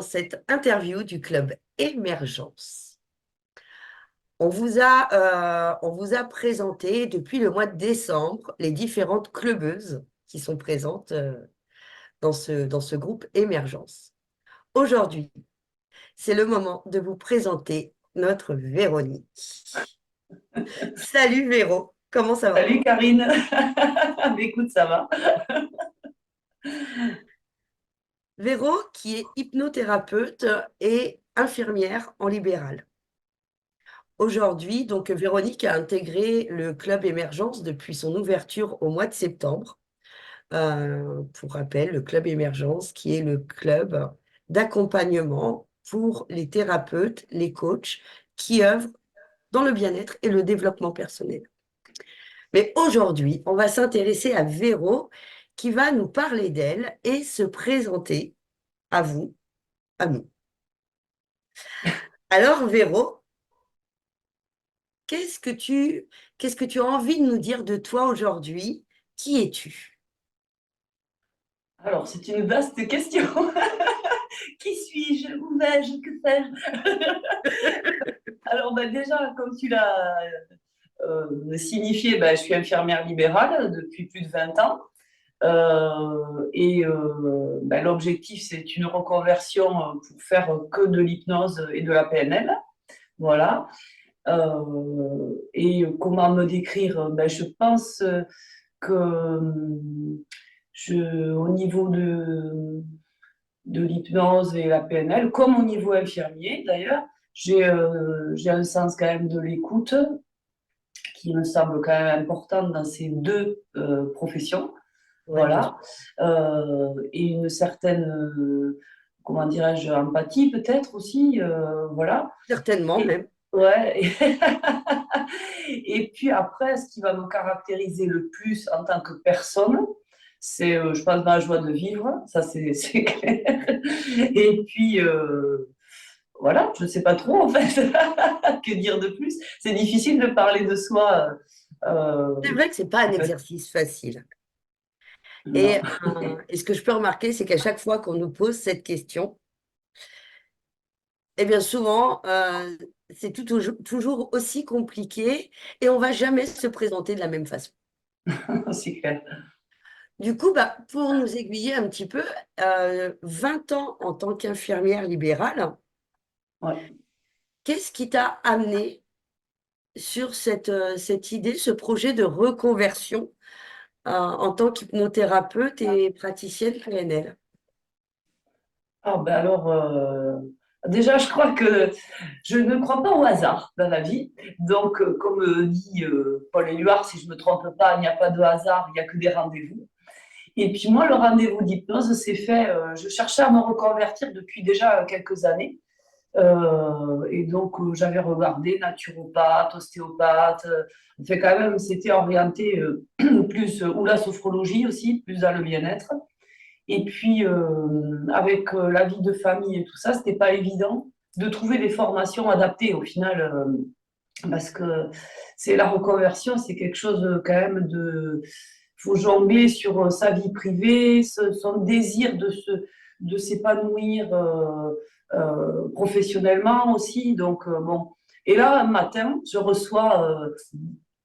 cette interview du club Émergence. On vous a présenté depuis le mois de décembre les différentes clubeuses qui sont présentes dans ce groupe Émergence. Aujourd'hui, c'est le moment de vous présenter notre Véronique. Salut Véro, comment ça va? Salut Karine. Écoute, ça va? Véro qui est hypnothérapeute et infirmière en libéral. Aujourd'hui, donc Véronique a intégré le club Émergence depuis son ouverture au mois de septembre. Pour rappel, le club Émergence qui est le club d'accompagnement pour les thérapeutes, les coachs qui œuvrent dans le bien-être et le développement personnel. Mais aujourd'hui, on va s'intéresser à Véro qui va nous parler d'elle et se présenter à vous, à nous. Alors Véro, qu'est-ce que qu'est-ce que tu as envie de nous dire de toi aujourd'hui? Qui es-tu? Alors, c'est une vaste question. Qui suis-je? Où vais-je? Que fais-je? Alors, déjà, comme tu l'as signifié, je suis infirmière libérale depuis plus de 20 ans. L'objectif, c'est une reconversion pour faire que de l'hypnose et de la PNL. Voilà. Et comment me décrire? Je pense que au niveau de l'hypnose et la PNL, comme au niveau infirmier d'ailleurs, j'ai un sens quand même de l'écoute qui me semble quand même important dans ces deux professions. Oui, bien sûr. Voilà. Et une certaine, comment dirais-je, empathie peut-être aussi. Voilà. Certainement Et, même. ouais. Et puis après, ce qui va me caractériser le plus en tant que personne, c'est, je pense, ma joie de vivre, ça c'est clair. Et puis, voilà, je ne sais pas trop en fait, que dire de plus. C'est difficile de parler de soi. C'est vrai que c'est pas un En fait, exercice facile. non. Et ce que je peux remarquer, c'est qu'à chaque fois qu'on nous pose cette question, eh bien souvent, c'est toujours aussi compliqué et on va jamais se présenter de la même façon. C'est clair. Du coup, pour nous aiguiller un petit peu, 20 ans en tant qu'infirmière libérale, Ouais. qu'est-ce qui t'a amené sur cette idée, ce projet de reconversion en tant qu'hypnothérapeute et praticienne PNL? Ah, alors, déjà, je crois que je ne crois pas au hasard dans la vie. Donc, comme dit Paul Éluard, si je ne me trompe pas, il n'y a pas de hasard, il n'y a que des rendez-vous. Et puis moi, le rendez-vous d'hypnose s'est fait, je cherchais à me reconvertir depuis déjà quelques années. Et donc, j'avais regardé naturopathe, ostéopathe. Fait quand même, c'était orienté plus, ou la sophrologie aussi, plus dans le bien-être. Et puis, avec la vie de famille et tout ça, c'était pas évident de trouver des formations adaptées au final, parce que c'est la reconversion, c'est quelque chose quand même de. Il faut jongler sur sa vie privée, son désir de s'épanouir professionnellement aussi. Donc, bon. Et là, un matin, je reçois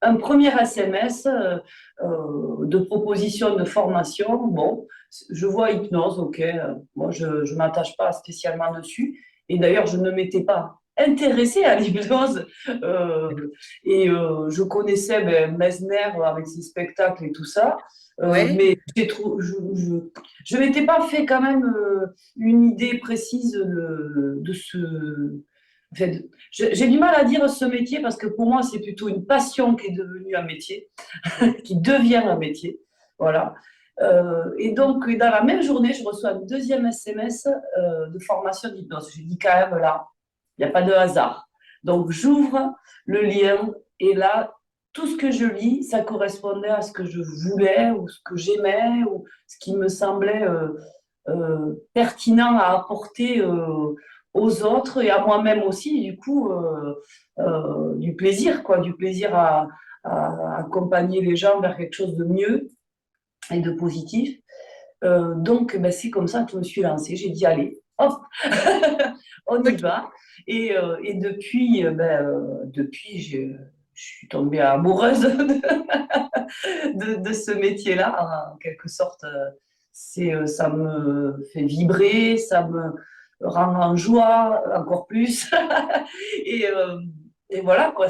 un premier SMS de proposition de formation. Bon, je vois hypnose, ok. Moi, je ne m'attache pas spécialement dessus. Et d'ailleurs, je ne m'étais pas intéressée à l'hypnose. Je connaissais Mesmer avec ses spectacles et tout ça. Ouais, Mais je m'étais pas fait quand même une idée précise de ce. En fait, j'ai du mal à dire ce métier parce que pour moi, c'est plutôt une passion qui est devenue un métier, qui devient un métier. Voilà. Et donc, dans la même journée, je reçois un deuxième SMS de formation d'hypnose. Je dis quand même là, il n'y a pas de hasard. Donc, j'ouvre le lien et là, tout ce que je lis, ça correspondait à ce que je voulais ou ce que j'aimais ou ce qui me semblait pertinent à apporter aux autres et à moi-même aussi, du coup, du plaisir, quoi, du plaisir à accompagner les gens vers quelque chose de mieux et de positif. Donc, c'est comme ça que je me suis lancée. J'ai dit, allez, hop, on y Ok. va. Et depuis, depuis, je suis tombée amoureuse de ce métier-là, en quelque sorte. Ça me fait vibrer, ça me rend en joie encore plus. Et, euh, et voilà, quoi,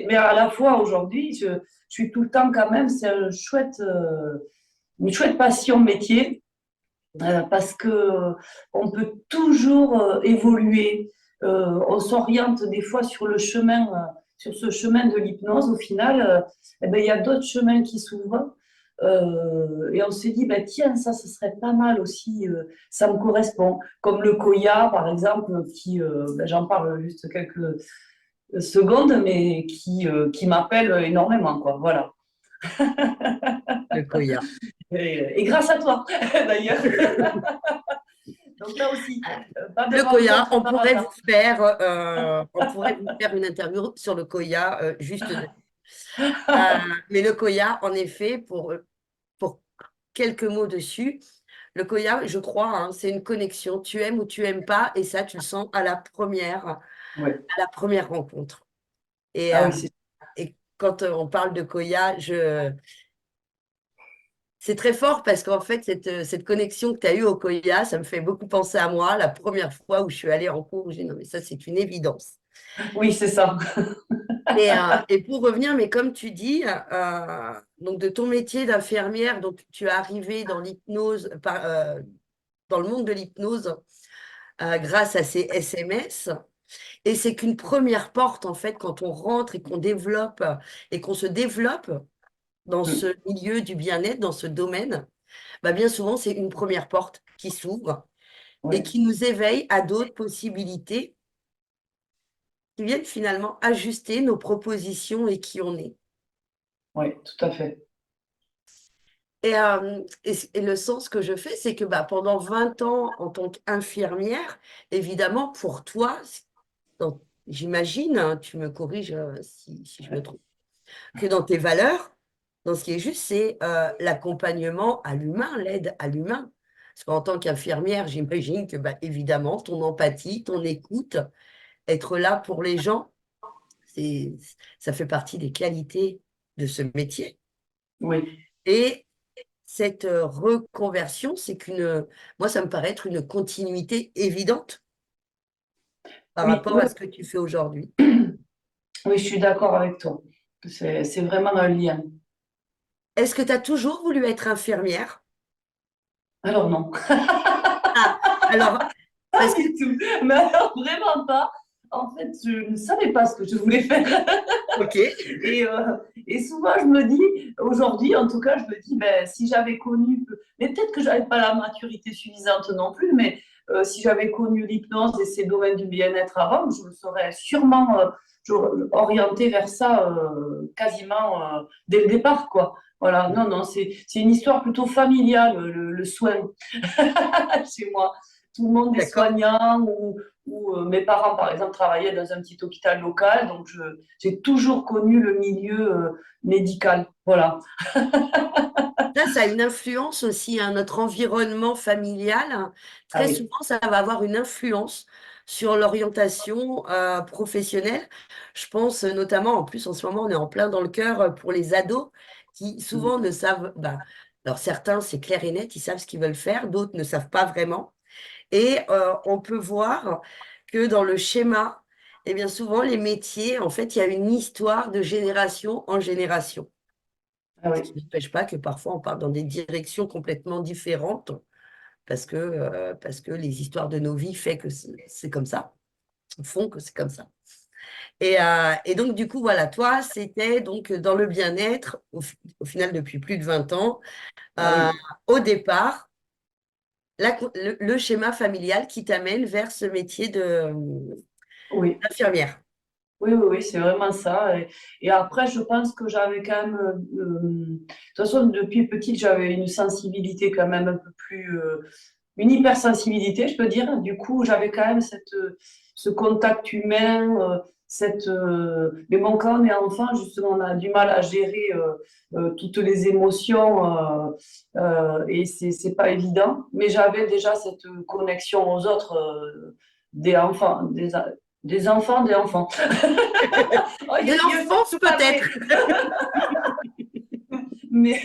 mais à la fois aujourd'hui, je suis tout le temps quand même, c'est une chouette passion métier parce que on peut toujours évoluer. On s'oriente des fois sur ce chemin de l'hypnose. Au final, eh ben, il y a d'autres chemins qui s'ouvrent. Et on se dit, bah, tiens, ça serait pas mal aussi, ça me correspond. Comme le Koya, par exemple, ben, j'en parle juste quelques secondes, mais qui m'appelle énormément, quoi. Voilà. Le Koya. Et grâce à toi, d'ailleurs. Donc là aussi, pas de Le Koya, rencontre par hasard. on pourrait vous faire une interview sur le Koya, juste. Mais le Koya, en effet, pour quelques mots dessus, le Koya, je crois, hein, c'est une connexion. Tu aimes ou tu aimes pas, et ça, tu le sens Ouais. à la première rencontre. Et, Ah euh, oui, c'est et quand on parle de Koya, c'est très fort parce qu'en fait, cette connexion que tu as eue au Koya, ça me fait beaucoup penser à moi, la première fois où je suis allée en cours, j'ai dit non, mais ça, c'est une évidence. oui, c'est ça. Et pour revenir, mais comme tu dis, donc de ton métier d'infirmière, donc tu es arrivée dans l'hypnose, dans le monde de l'hypnose grâce à ces SMS. Et c'est qu'une première porte, en fait, quand on rentre et qu'on développe et qu'on se développe dans Mm. ce milieu du bien-être, dans ce domaine, bah bien souvent, c'est une première porte qui s'ouvre et Ouais, qui nous éveille à d'autres possibilités qui viennent finalement ajuster nos propositions et qui on est. ouais, tout à fait. Et le sens que je fais, c'est que bah, pendant 20 ans, en tant qu'infirmière, évidemment, pour toi, j'imagine, hein, tu me corriges si je me trompe, que dans tes valeurs, dans ce qui est juste, c'est l'accompagnement à l'humain, l'aide à l'humain. Parce qu'en tant qu'infirmière, j'imagine que, bah, évidemment, ton empathie, ton écoute, être là pour les gens, c'est, ça fait partie des qualités de ce métier. Oui, Et cette reconversion, moi, ça me paraît être une continuité évidente par oui, rapport oui, à ce que tu fais aujourd'hui. oui, je suis d'accord avec toi. C'est vraiment un lien. Est-ce que tu as toujours voulu être infirmière? Alors non, Ah, alors, pas parce que, du tout. Mais alors vraiment pas. En fait, je ne savais pas ce que je voulais faire. ok, Et, euh, et souvent, je me dis, aujourd'hui, en tout cas, je me dis, ben, si j'avais connu, mais peut-être que j'avais pas la maturité suffisante non plus, mais si j'avais connu l'hypnose et ces domaines du bien-être avant, je me serais sûrement orientée vers ça quasiment dès le départ, quoi. Voilà, non, non, c'est une histoire plutôt familiale, le soin chez moi. Tout le monde est d'accord. soignant ou mes parents, par exemple, travaillaient dans un petit hôpital local, donc j'ai toujours connu le milieu médical. Voilà. Ça a une influence aussi, hein, notre environnement familial. Hein. Ah Très oui. souvent, ça va avoir une influence sur l'orientation professionnelle. Je pense notamment, en plus, en ce moment, on est en plein dans le cœur pour les ados qui souvent Mm. ne savent, bah, alors certains, c'est clair et net, ils savent ce qu'ils veulent faire, d'autres ne savent pas vraiment. Et on peut voir que dans le schéma, eh bien souvent, les métiers, en fait, il y a une histoire de génération en génération. Ah Ce oui. qui n'empêche pas que parfois on part dans des directions complètement différentes parce que les histoires de nos vies fait que c'est comme ça, font que c'est comme ça. Et donc, du coup, voilà, toi, c'était donc dans le bien-être, au final, depuis plus de 20 ans, Ah euh, oui. au départ, le schéma familial qui t'amène vers ce métier Oui. d'infirmière. Oui, oui, oui, c'est vraiment ça. Et après, je pense que j'avais quand même, de toute façon, depuis petite, j'avais une sensibilité quand même un peu plus, une hypersensibilité, je peux dire. Du coup, j'avais quand même ce contact humain. Mais bon, quand on est enfant, justement, on a du mal à gérer toutes les émotions et c'est pas évident. Mais j'avais déjà cette connexion aux autres des enfants, des enfants, des enfants. Oh, De l'enfance, c'est pas vrai. peut-être. Mais,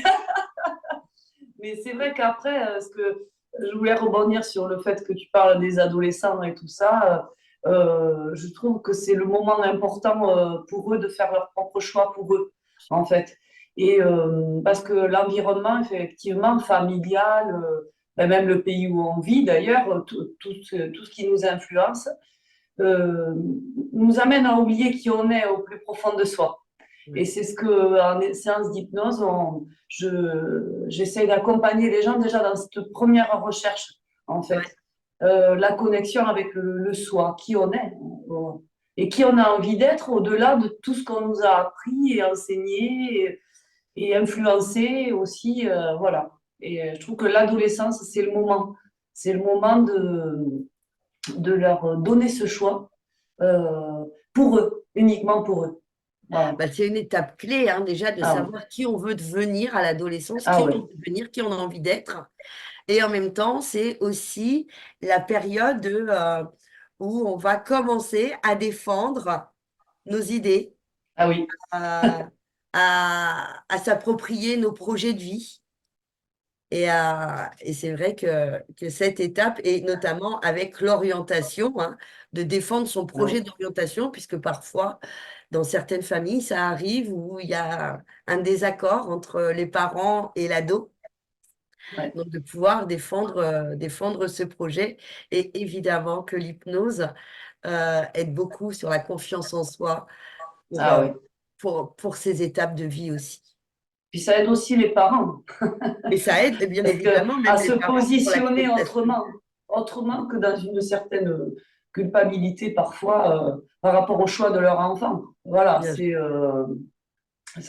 mais c'est vrai qu'après, ce que je voulais rebondir sur le fait que tu parles des adolescents et tout ça, je trouve que c'est le moment important pour eux de faire leur propre choix pour eux, en fait. Et parce que l'environnement, effectivement, familial, ben même le pays où on vit d'ailleurs, tout ce qui nous influence, euh, nous amène à oublier qui on est au plus profond de soi. Et Ouais. c'est ce que, en séance d'hypnose, j'essaie d'accompagner les gens déjà dans cette première recherche, en Ouais. fait. La connexion avec le soi, qui on est, et qui on a envie d'être au-delà de tout ce qu'on nous a appris et enseigné et influencé aussi, voilà. Et je trouve que l'adolescence, c'est le moment. C'est le moment de leur donner ce choix pour eux, uniquement pour eux. Voilà. Bah, c'est une étape clé, hein, déjà, de Ah oui. savoir qui on veut devenir à l'adolescence, Ah qui oui. on veut devenir, qui on a envie d'être. Et en même temps, c'est aussi la période où on va commencer à défendre nos idées, Ah oui. à, à s'approprier nos projets de vie. Et c'est vrai que cette étape, et notamment avec l'orientation, hein, de défendre son projet Ouais. d'orientation, puisque parfois, dans certaines familles, ça arrive où il y a un désaccord entre les parents et l'ado. Ouais. Donc, de pouvoir défendre ce projet. Et évidemment que l'hypnose aide beaucoup sur la confiance en soi pour, Ah euh, oui. pour ces étapes de vie aussi. Puis ça aide aussi les parents, Et ça aide, bien parce que évidemment, à même les se parents pour positionner l'acceptation. autrement que dans une certaine culpabilité parfois par rapport au choix de leur enfant. Voilà, Bien.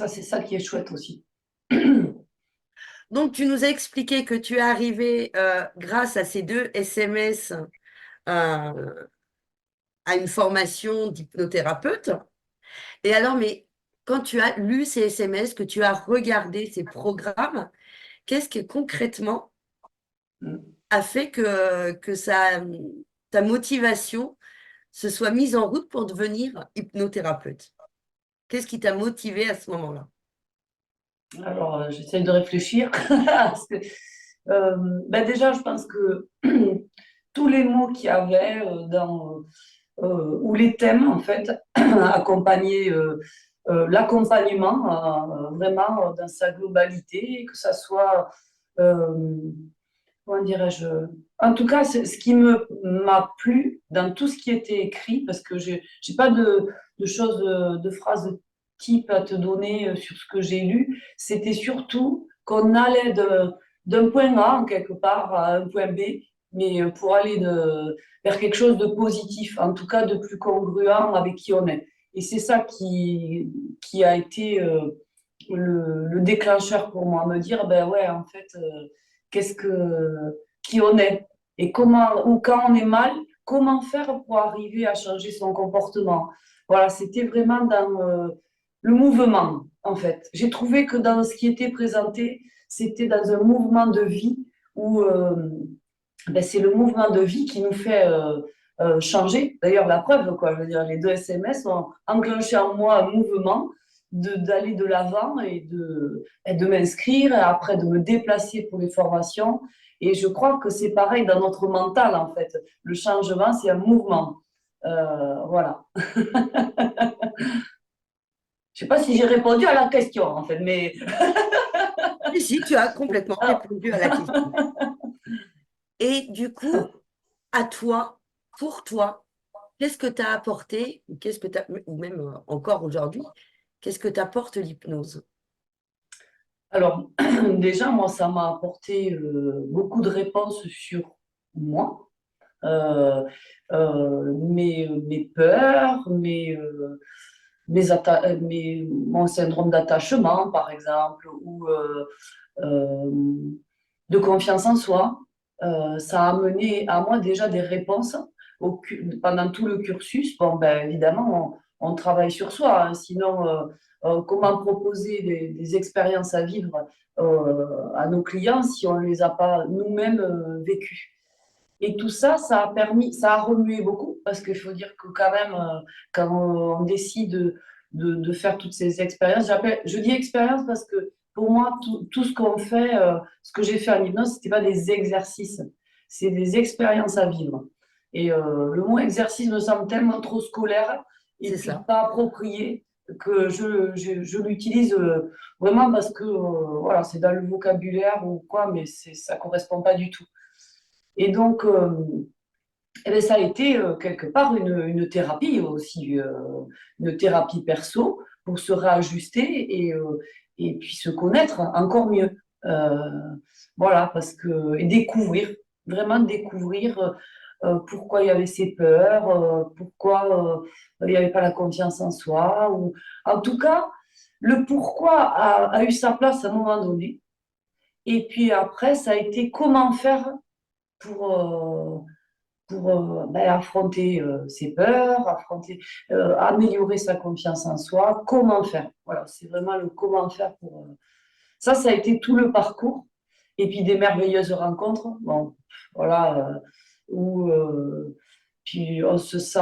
c'est ça qui est chouette aussi. Donc, tu nous as expliqué que tu es arrivé grâce à ces deux SMS euh, à une formation d'hypnothérapeute. Et alors, mais quand tu as lu ces SMS, que tu as regardé ces programmes, qu'est-ce que concrètement a fait que ta motivation se soit mise en route pour devenir hypnothérapeute? Qu'est-ce qui t'a motivé à ce moment-là? Alors, j'essaie de réfléchir. Parce que, euh, ben déjà, je pense que tous les mots qu'il y avait ou les thèmes, en fait, accompagner l'accompagnement vraiment dans sa globalité, que ça soit, euh, comment dirais-je, en tout cas, c'est ce qui m'a plu dans tout ce qui était écrit, parce que j'ai pas de choses, de phrases type à te donner sur ce que j'ai lu, c'était surtout qu'on allait d'un point A, en quelque part, à un point B, mais pour aller vers quelque chose de positif, en tout cas de plus congruent avec qui on est. Et c'est ça qui a été le déclencheur pour moi, me dire, ben ouais, en fait, qu'est-ce qui on est et comment, ou quand on est mal, comment faire pour arriver à changer son comportement. Voilà, c'était vraiment dans le mouvement, en fait. J'ai trouvé que dans ce qui était présenté, c'était dans un mouvement de vie où ben, c'est le mouvement de vie qui nous fait changer. D'ailleurs, la preuve, quoi, je veux dire, les deux SMS ont enclenché en moi un mouvement d'aller de l'avant et de m'inscrire, et après de me déplacer pour les formations. Et je crois que c'est pareil dans notre mental, en fait. Le changement, c'est un mouvement. Voilà. Je ne sais pas si j'ai répondu à la question, en fait, mais Et si, tu as complètement ah, répondu à la question. Et du coup, à toi, pour toi, qu'est-ce que t'as apporté, ou qu'est-ce que t'as, ou même encore aujourd'hui, qu'est-ce que t'apporte l'hypnose? alors, déjà, moi, ça m'a apporté beaucoup de réponses sur moi, euh, mes peurs, mon syndrome d'attachement, par exemple, ou euh, de confiance en soi. Ça a amené à moi déjà des réponses pendant tout le cursus. Bon, ben, évidemment, on travaille sur soi, hein. Sinon, comment proposer des expériences à vivre à nos clients si on ne les a pas nous-mêmes vécues? Et tout ça, ça a permis, ça a remué beaucoup, parce qu'il faut dire que quand même, quand on décide de faire toutes ces expériences, je dis expérience parce que pour moi, tout ce qu'on fait, ce que j'ai fait en hypnose, c'était pas des exercices, c'est des expériences à vivre. Et le mot exercice me semble tellement trop scolaire et C'est puis ça. pas approprié que je l'utilise vraiment parce que voilà, c'est dans le vocabulaire ou quoi, mais ça correspond pas du tout. Et donc, eh bien, ça a été quelque part une thérapie aussi, une thérapie perso pour se réajuster et puis se connaître encore mieux. Euh, voilà, parce que, et découvrir, vraiment découvrir pourquoi il y avait ces peurs, pourquoi il n'y avait pas la confiance en soi, ou en tout cas, le pourquoi a eu sa place à un moment donné. Et puis après, ça a été comment faire pour, pour affronter ses peurs, améliorer sa confiance en soi, comment faire. Voilà, c'est vraiment le comment faire pour. Ça a été tout le parcours. Et puis des merveilleuses rencontres. Bon, voilà, où puis on se sent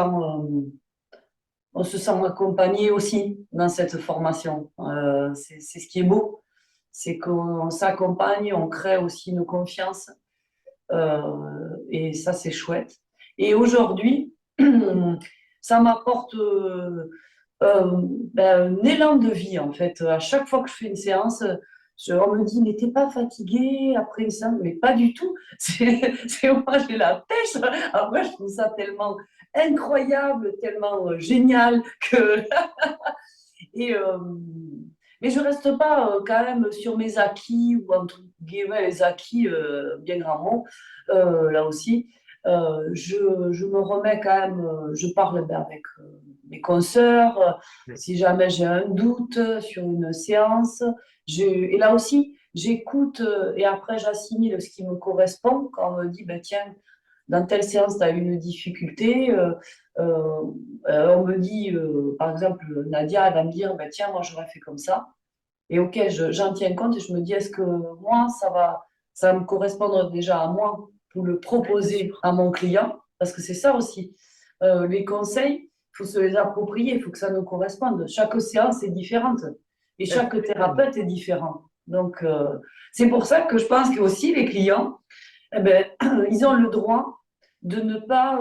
accompagné aussi dans cette formation. C'est ce qui est beau, c'est qu'on s'accompagne, on crée aussi nos confiances. Et ça, c'est chouette. Et aujourd'hui, ça m'apporte un élan de vie, en fait. À chaque fois que je fais une séance, on me dit, mais t'es pas fatigué après une séance? Mais pas du tout. Moi, j'ai la pêche. Après, je trouve ça tellement incroyable, tellement génial que et, mais je reste pas quand même sur mes acquis, ou entre guillemets les acquis, bien grand mot, là aussi. Je me remets quand même, je parle ben, avec mes consoeurs, Ouais. si jamais j'ai un doute sur une séance. Et là aussi, j'écoute et après j'assimile ce qui me correspond quand on me dit, ben, tiens, dans telle séance, tu as eu une difficulté. Euh, on me dit, par exemple, Nadia, elle va me dire, ben, tiens, moi, j'aurais fait comme ça. Et ok, j'en tiens compte et je me dis, est-ce que moi, ça va me correspondre déjà à moi pour le Ouais, bien proposer sûr. à mon client? Parce que c'est ça aussi. Les conseils, il faut se les approprier, il faut que ça nous corresponde. Chaque séance est différente et chaque Absolument. thérapeute est différent. Donc, c'est pour ça que je pense que aussi les clients, eh ben, ils ont le droit de ne pas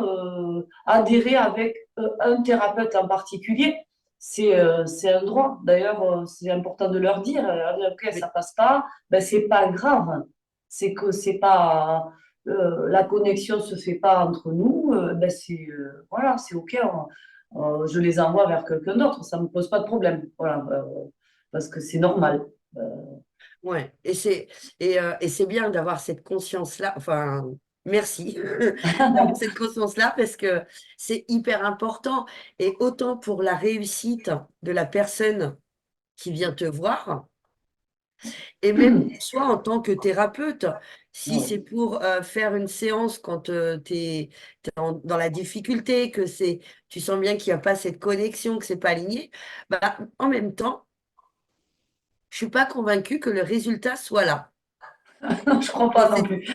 adhérer avec un thérapeute en particulier. C'est un droit. D'ailleurs, c'est important de leur dire, ok, ça Mais passe pas, ben, c'est pas grave. C'est que c'est pas la connexion se fait pas entre nous. Ben, c'est voilà, c'est ok. Je les envoie vers quelqu'un d'autre. Ça me pose pas de problème. Voilà, parce que c'est normal. Euh, ouais, et c'est bien d'avoir cette conscience-là. Enfin, merci d'avoir cette conscience-là parce que c'est hyper important. Et autant pour la réussite de la personne qui vient te voir, et même soit en tant que thérapeute, si ouais. c'est pour faire une séance quand tu es, dans la difficulté, tu sens bien qu'il n'y a pas cette connexion, que c'est pas aligné, bah, en même temps, je suis pas convaincue que le résultat soit là. Je crois Dans pas non ces, plus.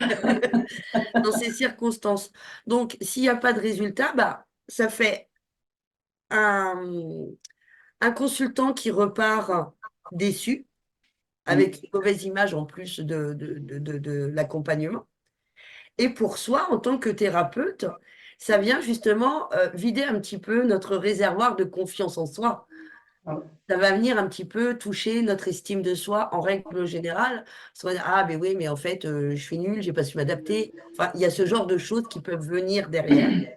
dans ces circonstances. Donc, s'il n'y a pas de résultat, bah, ça fait un, un consultant qui repart déçu, avec une mauvaise image en plus de l'accompagnement. Et pour soi, en tant que thérapeute, ça vient justement vider un petit peu notre réservoir de confiance en soi. Ça va venir un petit peu toucher notre estime de soi en règle générale. Soit, ah, mais oui, mais en fait, je suis nulle, j'ai pas su m'adapter. Enfin, il y a ce genre de choses qui peuvent venir derrière.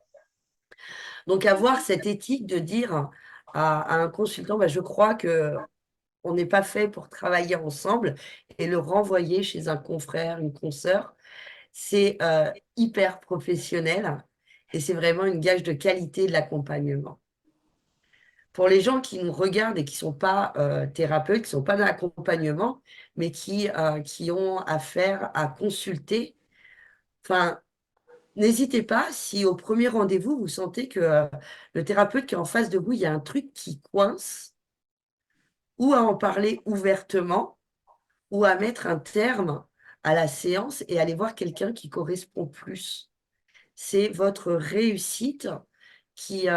Donc, avoir cette éthique de dire à un consultant, bah, je crois que on n'est pas fait pour travailler ensemble et le renvoyer chez un confrère, une consoeur, c'est hyper professionnel et c'est vraiment une gage de qualité de l'accompagnement. Pour les gens qui nous regardent et qui ne sont pas thérapeutes, qui ne sont pas dans l'accompagnement, mais qui ont affaire à consulter, enfin, n'hésitez pas, si au premier rendez-vous, vous sentez que le thérapeute qui est en face de vous, il y a un truc qui coince, ou à en parler ouvertement, ou à mettre un terme à la séance et aller voir quelqu'un qui correspond plus. C'est votre réussite qui,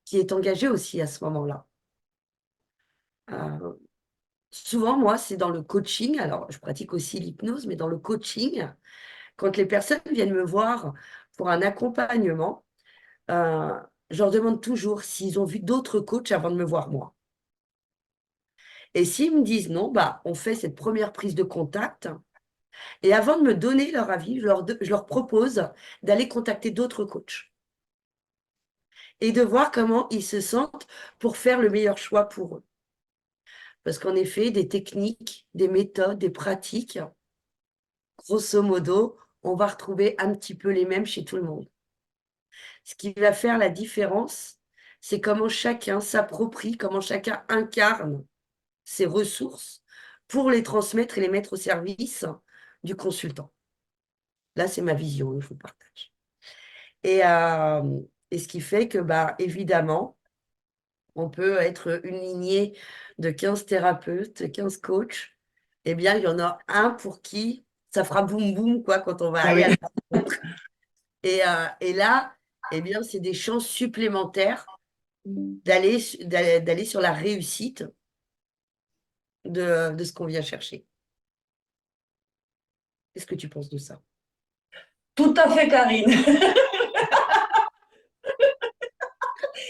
qui est engagée aussi à ce moment-là. Euh, Souvent, moi, c'est dans le coaching, alors je pratique aussi l'hypnose, mais dans le coaching, quand les personnes viennent me voir pour un accompagnement, euh, je leur demande toujours s'ils ont vu d'autres coachs avant de me voir moi. Et s'ils me disent non, bah, on fait cette première prise de contact. Et avant de me donner leur avis, je leur propose d'aller contacter d'autres coachs et de voir comment ils se sentent pour faire le meilleur choix pour eux. Parce qu'en effet, des techniques, des méthodes, des pratiques, grosso modo, on va retrouver un petit peu les mêmes chez tout le monde. Ce qui va faire la différence, c'est comment chacun s'approprie, comment chacun incarne ses ressources pour les transmettre et les mettre au service du consultant. Là, c'est ma vision, je vous partage. Et, euh, et ce qui fait que, bah, évidemment, on peut être une lignée de 15 thérapeutes, 15 coachs. Eh bien, il y en a un pour qui ça fera boum boum quoi, quand on va Ah aller à oui. la rencontre. Et là, eh bien, c'est des chances supplémentaires d'aller sur la réussite de ce qu'on vient chercher. Qu'est-ce que tu penses de ça? Tout à fait, Karine.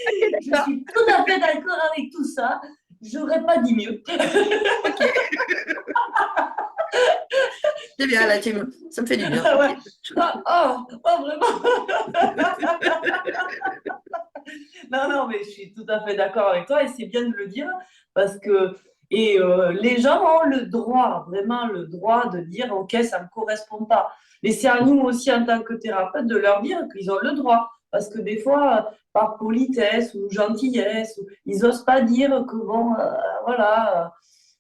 Ok, Je d'accord. suis tout à fait d'accord avec tout ça. J'aurais pas dit mieux. Ok, c'est bien, là, ça me fait du bien. Ah Ok. ouais. Vraiment. Non, non, mais je suis tout à fait d'accord avec toi et c'est bien de le dire parce que les gens ont le droit, vraiment le droit de dire ok, ça ne me correspond pas. Mais c'est à nous aussi en tant que thérapeute de leur dire qu'ils ont le droit parce que des fois, par politesse ou gentillesse, ils n'osent pas dire que bon, voilà.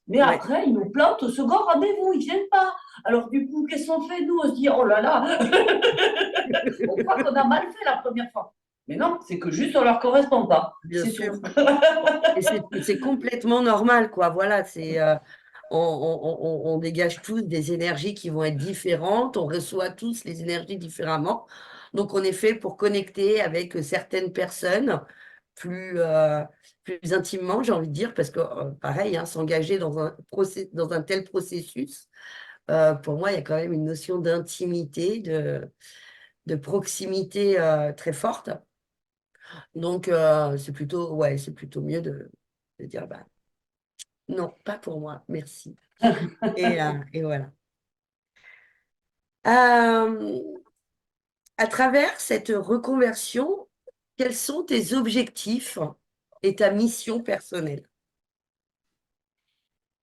Mais Ouais, après, ils nous plantent au second rendez-vous, ils ne viennent pas. Alors du coup, qu'est-ce qu'on fait nous? On se dit oh là là, on croit qu'on a mal fait la première fois. Mais non, c'est que juste on leur correspond pas. bien C'est sûr. tout. Et c'est complètement normal, quoi. Voilà, on dégage tous des énergies qui vont être différentes, on reçoit tous les énergies différemment. Donc, on est fait pour connecter avec certaines personnes plus, plus intimement, j'ai envie de dire, parce que, pareil, hein, s'engager dans un tel processus, pour moi, il y a quand même une notion d'intimité, de proximité, très forte. Donc, c'est plutôt mieux de dire, bah, non, pas pour moi, merci. Et voilà. Euh, à travers cette reconversion, quels sont tes objectifs et ta mission personnelle?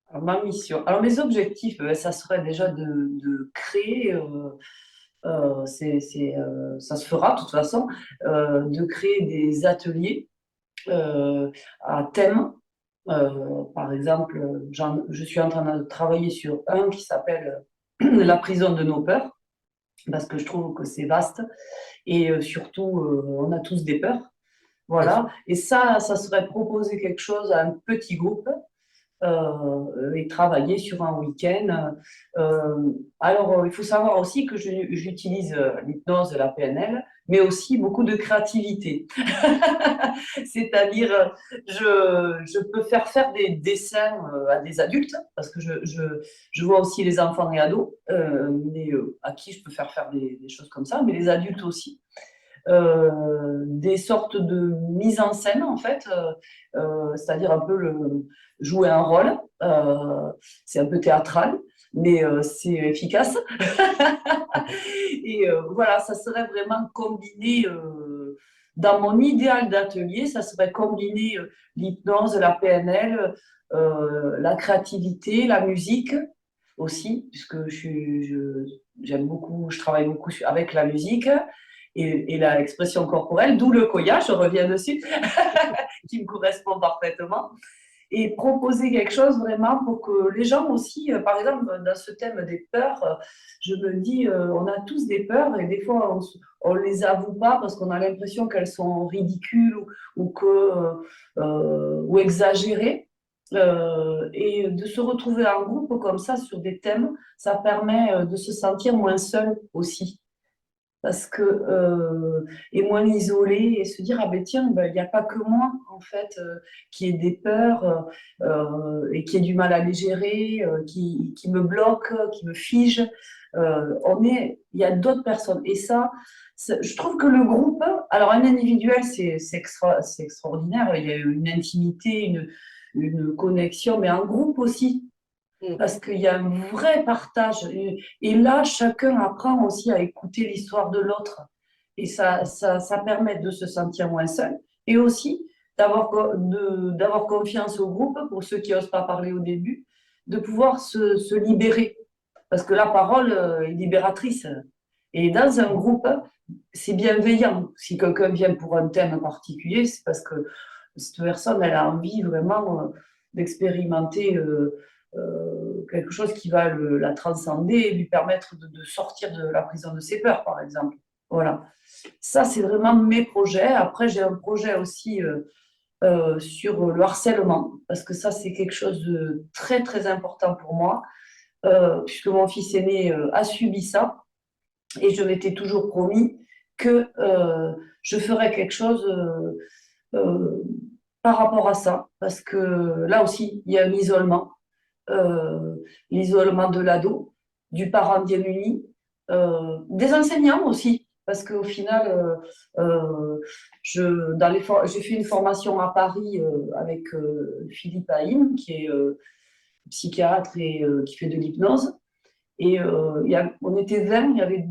Alors, ma mission. Alors, mes objectifs, ça serait déjà de créer, ça se fera de toute façon, de créer des ateliers à thème. Par exemple, je suis en train de travailler sur un qui s'appelle La prison de nos peurs, parce que je trouve que c'est vaste et surtout, on a tous des peurs. Bien Voilà. sûr. Et ça serait proposer quelque chose à un petit groupe et travailler sur un week-end. Il faut savoir aussi que j'utilise l'hypnose, la PNL, mais aussi beaucoup de créativité. C'est-à-dire, je peux faire des dessins à des adultes, parce que je vois aussi les enfants et ados, à qui je peux faire des choses comme ça, mais les adultes aussi. Des sortes de mise en scène, en fait, c'est-à-dire un peu jouer un rôle. C'est un peu théâtral, mais c'est efficace. Et voilà, ça serait vraiment combiné, dans mon idéal d'atelier, ça serait combiné l'hypnose, la PNL, la créativité, la musique aussi, puisque j'aime beaucoup, je travaille beaucoup avec la musique et l'expression corporelle, d'où le koya, je reviens dessus, qui me correspond parfaitement. et proposer quelque chose vraiment pour que les gens aussi, par exemple, dans ce thème des peurs, je me dis, on a tous des peurs et des fois on les avoue pas parce qu'on a l'impression qu'elles sont ridicules ou exagérées. Et de se retrouver en groupe comme ça sur des thèmes, ça permet de se sentir moins seul aussi parce que et moins isolé et se dire ah ben tiens ben, il n'y a pas que moi en fait qui ai des peurs et qui ai du mal à les gérer qui me bloque qui me fige il y a d'autres personnes et ça je trouve que le groupe alors un individuel c'est extraordinaire il y a une intimité une connexion mais un groupe aussi Mm. parce qu'il y a un vrai partage. Et là, chacun apprend aussi à écouter l'histoire de l'autre. Et ça permet de se sentir moins seul. Et aussi d'avoir confiance au groupe, pour ceux qui n'osent pas parler au début, de pouvoir se libérer. Parce que la parole est libératrice. Et dans un groupe, c'est bienveillant. Si quelqu'un vient pour un thème particulier, c'est parce que cette personne, elle a envie vraiment d'expérimenter quelque chose qui va la transcender et lui permettre de sortir de la prison de ses peurs, par exemple. Voilà. Ça, c'est vraiment mes projets. Après, j'ai un projet aussi sur le harcèlement, parce que ça, c'est quelque chose de très, très important pour moi, puisque mon fils aîné a subi ça. Et je m'étais toujours promis que je ferais quelque chose euh, par rapport à ça, parce que là aussi, il y a un isolement, euh, l'isolement de l'ado, du parent bien uni, des enseignants aussi, parce qu'au final, j'ai fait une formation à Paris avec Philippe Haïm, qui est psychiatre et qui fait de l'hypnose. Et on était 20, il y avait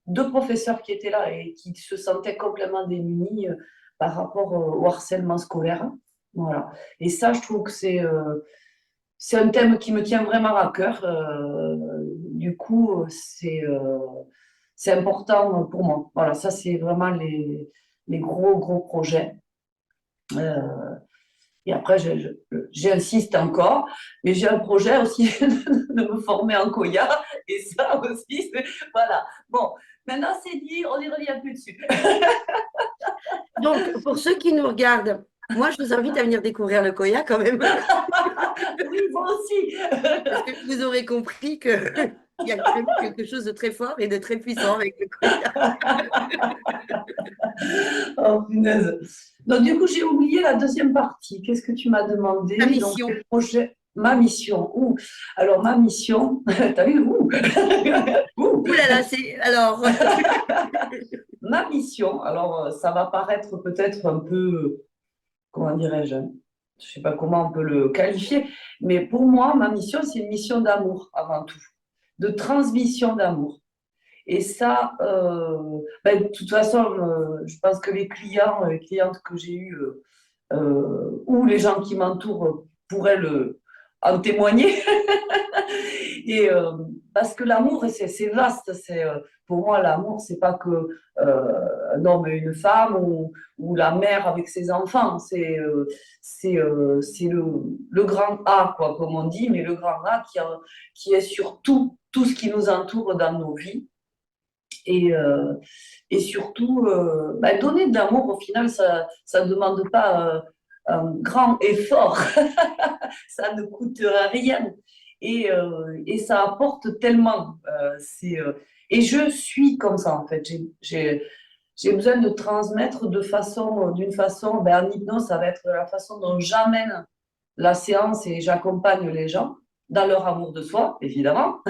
deux professeurs qui étaient là et qui se sentaient complètement démunis par rapport au harcèlement scolaire. Voilà. Et ça, je trouve que c'est un thème qui me tient vraiment à cœur. Du coup, c'est important pour moi. Voilà, ça, c'est vraiment les gros, gros projets. Euh, et après, j'insiste encore, mais j'ai un projet aussi de me former en Koya. Et ça aussi, voilà. Bon, maintenant c'est dit, on n'y revient plus dessus. Donc, pour ceux qui nous regardent, moi, je vous invite à venir découvrir le Koya quand même, Oui, moi aussi. parce que vous aurez compris qu'il y a quand même quelque chose de très fort et de très puissant avec le Koya. Oh, punaise. Donc, du coup, j'ai oublié la deuxième partie. Qu'est-ce que tu m'as La demandé? Donc, mission. le projet, ma mission. Ouh. Alors, ma mission, t'as vu? Ouh. Ouh. Ouh là là, c'est alors. Ma mission, alors, ça va paraître peut-être un peu, comment dirais-je, je ne sais pas comment on peut le qualifier, mais pour moi, ma mission, c'est une mission d'amour avant tout, de transmission d'amour. Et ça, ben, de toute façon, je pense que les clients, les clientes que j'ai eues, ou les gens qui m'entourent pourraient en témoigner. Et parce que l'amour, c'est vaste. Pour moi, l'amour, c'est pas que un homme et une femme ou la mère avec ses enfants. C'est le grand A, quoi, comme on dit, mais le grand A qui est sur tout ce qui nous entoure dans nos vies. Et, euh, et surtout, bah, donner de l'amour, au final, ça ne demande pas un grand effort. Ça ne coûte rien. Et ça apporte tellement. Et je suis comme ça, en fait. J'ai besoin de transmettre d'une façon, ben, en hypnose, ça va être la façon dont j'amène la séance et j'accompagne les gens dans leur amour de soi, évidemment.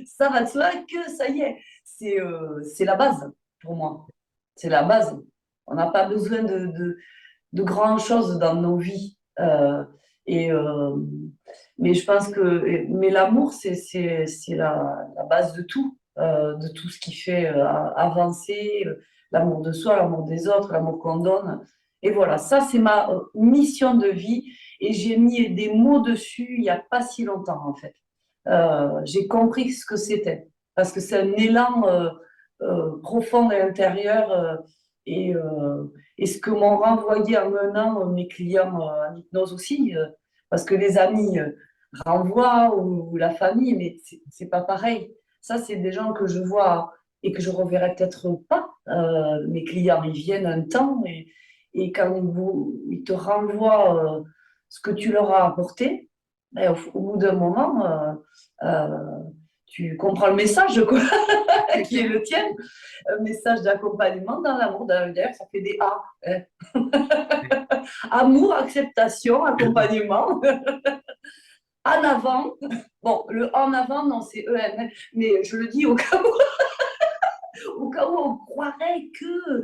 Ça va de soi que ça y est, c'est la base pour moi. C'est la base. On n'a pas besoin de grand-chose dans nos vies. Et, mais je pense que mais l'amour, c'est la base de tout ce qui fait avancer, l'amour de soi, l'amour des autres, l'amour qu'on donne. Et voilà, ça, c'est ma mission de vie. Et j'ai mis des mots dessus il n'y a pas si longtemps, en fait. J'ai compris ce que c'était. Parce que c'est un élan profond à l'intérieur. Et ce que m'ont renvoyé en menant mes clients en hypnose aussi, parce que les amis renvoient ou la famille, mais c'est pas pareil. Ça, c'est des gens que je vois et que je reverrai peut-être pas. Mes clients, ils viennent un temps et quand ils te renvoient ce que tu leur as apporté, ben, au bout d'un moment, tu comprends le message, quoi, C'est qui est clair. le tien. Un message d'accompagnement dans l'amour. D'ailleurs, ça fait des A, hein. Amour, acceptation, accompagnement. En avant. Bon, le en avant, non, c'est EN, hein. Mais je le dis au cas où on croirait que.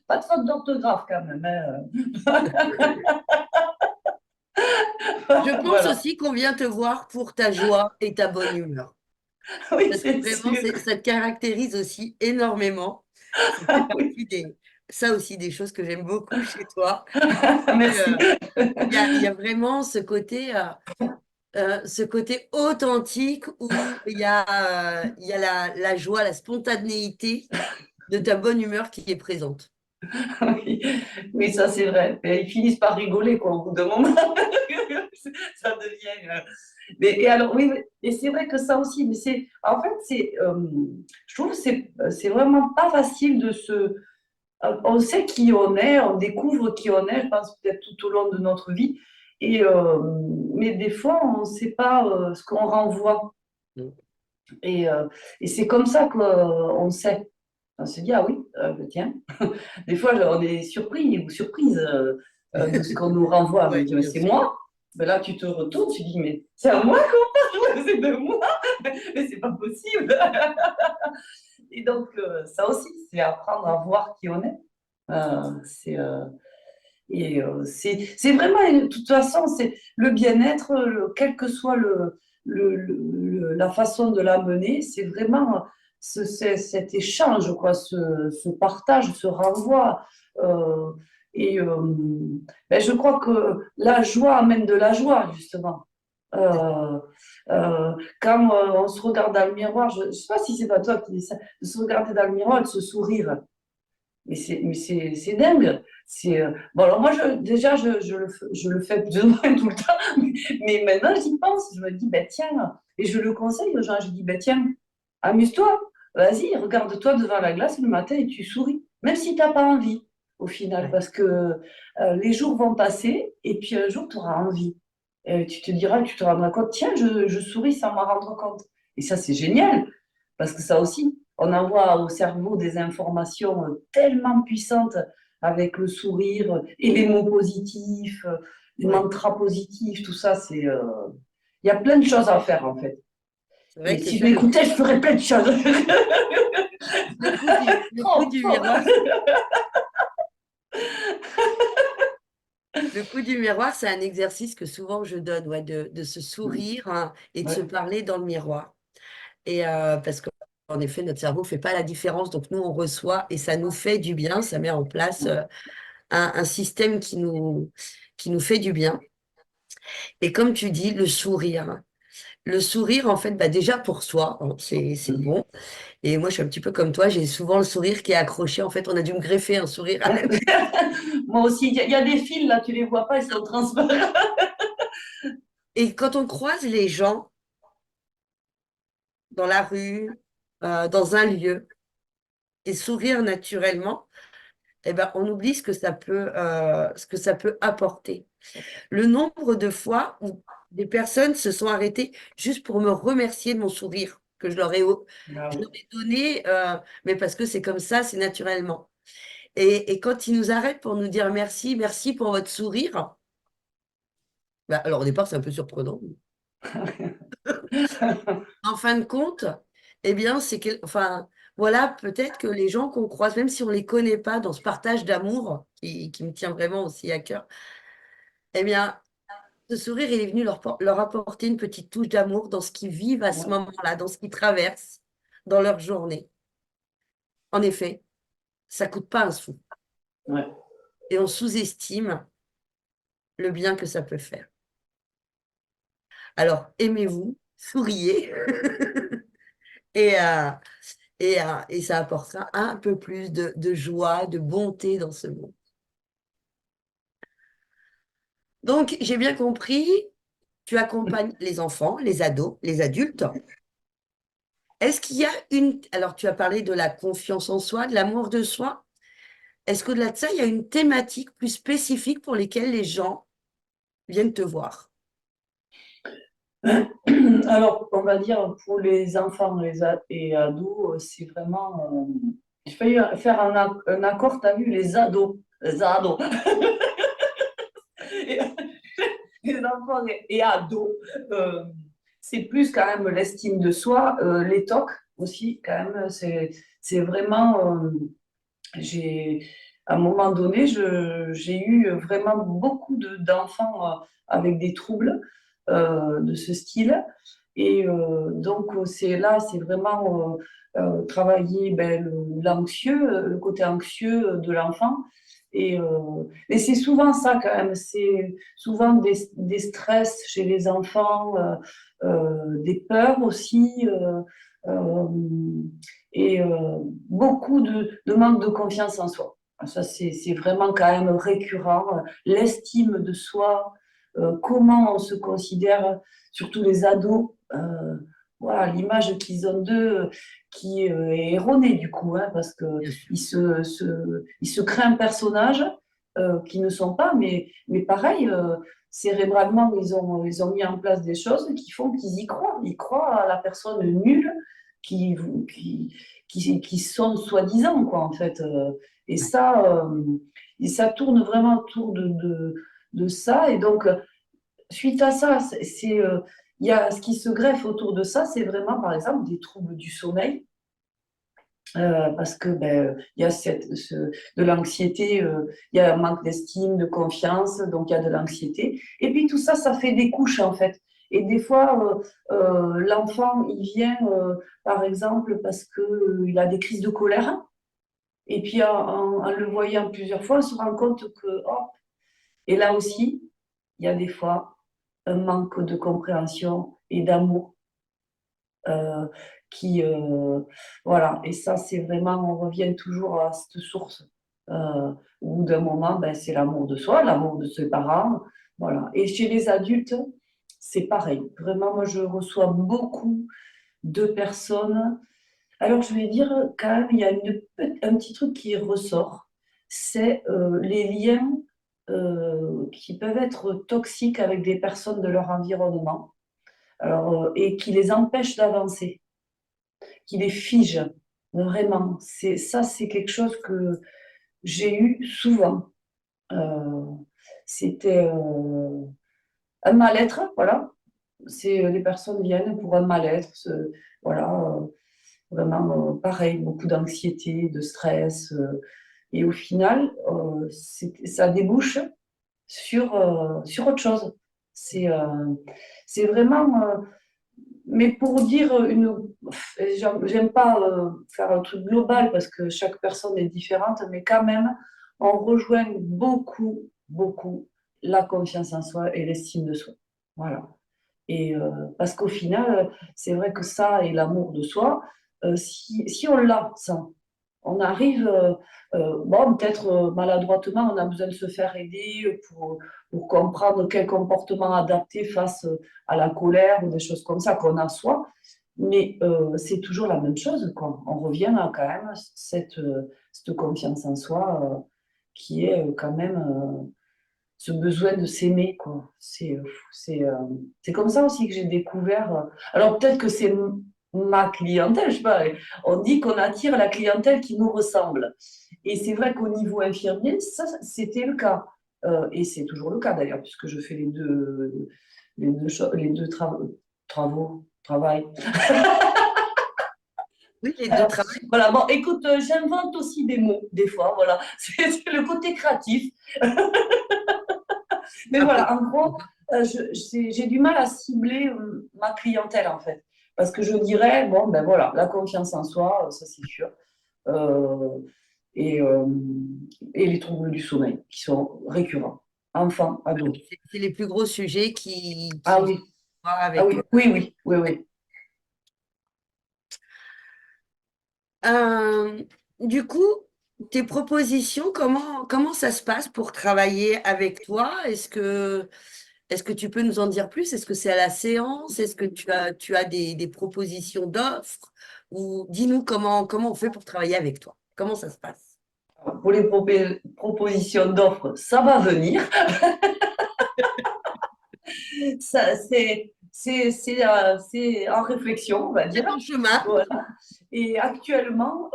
Pas de faute d'orthographe quand même, Je hein. pense Voilà. aussi qu'on vient te voir pour ta joie et ta bonne humeur. Oui, Parce que c'est vraiment, sûr. ça te caractérise aussi énormément. Ça fait Oui. partie ça aussi des choses que j'aime beaucoup chez toi. Merci. Il y a vraiment ce côté authentique où il y a la joie, la spontanéité de ta bonne humeur qui est présente. Oui, oui, ça c'est vrai. Et ils finissent par rigoler, quoi, au bout d'un moment. Ça devient. Et alors, oui, oui, et c'est vrai que ça aussi, mais en fait, je trouve que c'est vraiment pas facile de se. On sait qui on est, on découvre qui on est, je pense peut-être tout au long de notre vie. Et, mais des fois, on ne sait pas ce qu'on renvoie. Et, euh, et c'est comme ça qu'on sait. On se dit, ah oui, ben tiens. Des fois, on est surpris ou surprise de ce qu'on nous renvoie. On Oui, dit, mais bien c'est sûr. moi. Ben là, tu te retournes, tu dis, mais c'est à moi qu'on parle, c'est de moi. Mais c'est pas possible. Et donc, ça aussi, c'est apprendre à voir qui on est. C'est c'est vraiment, de toute façon, c'est le bien-être, quel que soit la façon de l'amener, c'est vraiment cet échange, quoi, ce partage, ce renvoi. Euh, et ben, je crois que la joie amène de la joie, justement. Euh, quand on se regarde dans le miroir, je ne sais pas si c'est pas toi qui dis ça, de se regarder dans le miroir et de se sourire. Mais c'est dingue. Bon, alors moi, déjà, je le fais plus ou moins tout le temps, mais maintenant, j'y pense. Je me dis, ben tiens, et je le conseille aux gens, je dis, ben tiens, amuse-toi, vas-y, regarde-toi devant la glace le matin et tu souris, même si tu n'as pas envie, au final, Ouais. parce que les jours vont passer et puis un jour, tu auras envie. Tu te diras, tu te rendras compte, tiens, je souris sans m'en rendre compte. Et ça, c'est génial, parce que ça aussi, on envoie au cerveau des informations tellement puissantes avec le sourire et les mots positifs, les Ouais. mantras positifs, tout ça, il y a plein de choses à faire en fait. C'est Et vrai que si je ça, m'écoutais, je ferais plein de choses. le coup Trop, du trop. miroir, le coup du miroir, c'est un exercice que souvent je donne, ouais, de se sourire, hein, et de se Ouais, parler dans le miroir. Et parce qu'en effet, notre cerveau ne fait pas la différence. Donc, nous, on reçoit et ça nous fait du bien. Ça met en place un système qui nous fait du bien. Et comme tu dis, le sourire. Le sourire, en fait, bah, déjà pour soi, hein, c'est bon. Et moi, je suis un petit peu comme toi. J'ai souvent le sourire qui est accroché. En fait, on a dû me greffer un sourire à la ouais. Moi aussi, il y a des fils là, tu les vois pas, ils sont transparents. Et quand on croise les gens dans la rue, dans un lieu, et sourire naturellement, eh ben, on oublie ce que ça peut apporter. Le nombre de fois où des personnes se sont arrêtées juste pour me remercier de mon sourire que Ah je oui. leur ai donné, mais parce que c'est comme ça, c'est naturellement. Et quand ils nous arrêtent pour nous dire merci, merci pour votre sourire, bah, alors au départ, c'est un peu surprenant. En fin de compte, eh bien, enfin, voilà, peut-être que les gens qu'on croise, même si on ne les connaît pas, dans ce partage d'amour qui me tient vraiment aussi à cœur, eh bien, ce sourire, il est venu leur apporter une petite touche d'amour dans ce qu'ils vivent à ce Ouais, moment-là, dans ce qu'ils traversent dans leur journée. En effet, ça coûte pas un sou ouais. et on sous-estime le bien que ça peut faire. Alors, aimez-vous, souriez et, et ça apportera un peu plus de joie, de bonté dans ce monde. Donc, j'ai bien compris, tu accompagnes les enfants, les ados, les adultes. Est-ce qu'il y a une... Alors, tu as parlé de la confiance en soi, de l'amour de soi. Est-ce qu'au-delà de ça, il y a une thématique plus spécifique pour lesquelles les gens viennent te voir? Alors, on va dire pour les enfants et ados, c'est vraiment. J'ai failli faire un accord, tu as vu, les ados. Les ados. Et- les enfants et ados. euh, c'est plus quand même l'estime de soi, les tocs aussi, quand même. C'est vraiment. J'ai, à un moment donné, j'ai eu vraiment beaucoup d'enfants avec des troubles de ce style. Et donc, c'est vraiment travailler ben, l'anxieux, le côté anxieux de l'enfant. Et c'est souvent ça quand même, c'est souvent des stress chez les enfants, des peurs aussi, euh, et beaucoup de manque de confiance en soi. Ça, c'est vraiment quand même récurrent. L'estime de soi, comment on se considère, surtout les ados. Voilà, l'image qu'ils ont d'eux qui est erronée du coup, hein, parce Bien sûr. ils se créent un personnage qui ne sont pas, mais pareil, cérébralement, ils ont mis en place des choses qui font qu'ils y croient. Ils croient à la personne nulle qui, qui, qui sont soi-disant, quoi, en fait. Et Ouais. ça, et ça tourne vraiment autour de ça. Et donc, suite à ça, il y a ce qui se greffe autour de ça, c'est vraiment, par exemple, des troubles du sommeil. Parce que ben, il y a de l'anxiété, il y a un manque d'estime, de confiance, donc il y a de l'anxiété. Et puis tout ça, ça fait des couches en fait. Et des fois, l'enfant, il vient, par exemple, parce qu'il a des crises de colère. Et puis en le voyant plusieurs fois, on se rend compte que, oh, et là aussi, il y a des fois un manque de compréhension et d'amour euh, qui, voilà, et ça, c'est vraiment, on revient toujours à cette source. Au bout d'un moment, ben, c'est l'amour de soi, l'amour de ses parents, voilà. Et chez les adultes, c'est pareil. Vraiment, moi, je reçois beaucoup de personnes. Alors, je vais dire, quand même, il y a un petit truc qui ressort, c'est les liens qui peuvent être toxiques avec des personnes de leur environnement, alors, et qui les empêchent d'avancer, qui les fige. Vraiment, c'est quelque chose que j'ai eu souvent. Euh, C'était un mal-être, voilà. Les personnes viennent pour un mal-être, voilà, vraiment pareil, beaucoup d'anxiété, de stress, et au final, ça débouche sur autre chose. C'est c'est vraiment mais pour dire j'aime pas faire un truc global parce que chaque personne est différente, mais quand même, on rejoint beaucoup, beaucoup la confiance en soi et l'estime de soi. Voilà. Et parce qu'au final, c'est vrai que ça et l'amour de soi, si on l'a, ça, on arrive, bon, peut-être maladroitement, on a besoin de se faire aider pour comprendre quel comportement adapter face à la colère ou des choses comme ça qu'on a soi. Mais c'est toujours la même chose, quoi. On revient à quand même cette confiance en soi qui est quand même ce besoin de s'aimer, quoi. C'est comme ça aussi que j'ai découvert. Alors peut-être que c'est ma clientèle, je sais pas. On dit qu'on attire la clientèle qui nous ressemble. Et c'est vrai qu'au niveau infirmier, ça, c'était le cas. Et c'est toujours le cas d'ailleurs, puisque je fais les deux travaux, travail. Oui, les deux travaillent. Voilà, bon, écoute, j'invente aussi des mots, des fois, voilà. C'est le côté créatif. Mais Après, voilà, en gros, j'ai du mal à cibler ma clientèle, en fait. Parce que je dirais, bon, ben voilà, la confiance en soi, ça c'est sûr. Euh, et, euh, et les troubles du sommeil, qui sont récurrents. Enfants, ados. c'est les plus gros sujets Ah qui oui, voient ah avec oui, oui, oui, oui, oui. Euh, du coup, tes propositions, comment ça se passe pour travailler avec toi? Est-ce que tu peux nous en dire plus? Est-ce que c'est à la séance? Est-ce que tu as des propositions d'offres? Ou dis-nous comment on fait pour travailler avec toi? Comment ça se passe? Pour les propositions d'offres, ça va venir. Ça, c'est en réflexion, on va dire. C'est en chemin. Voilà. Et actuellement,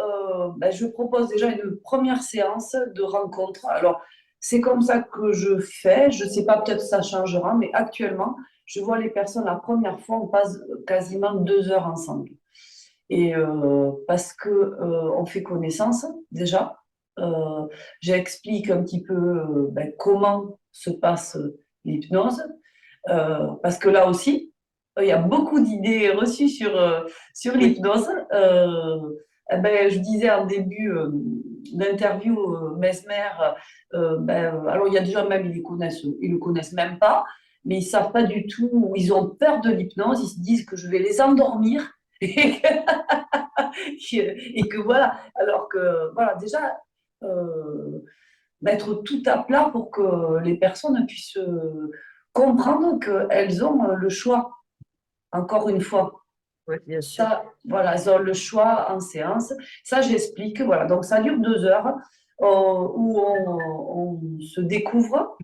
ben, je propose déjà une première séance de rencontre. Alors, c'est comme ça que je fais. Je ne sais pas, peut-être ça changera, mais actuellement, je vois les personnes la première fois, on passe quasiment 2 heures ensemble. Et parce que on fait connaissance déjà. Euh, J'explique un petit peu ben, comment se passe l'hypnose. Parce que là aussi, il y a beaucoup d'idées reçues sur Oui, l'hypnose. Eh ben, je disais en début d'interview, Mesmer, alors il y a des gens même, ils le connaissent même pas, mais ils savent pas du tout, ou ils ont peur de l'hypnose, ils se disent que je vais les endormir. Et que voilà, alors que voilà, déjà, euh, mettre tout à plat pour que les personnes puissent comprendre qu'elles ont le choix, encore une fois. oui, bien sûr. Ça, voilà, elles ont le choix en séance. Ça, j'explique. Voilà, donc ça dure 2 heures où on se découvre.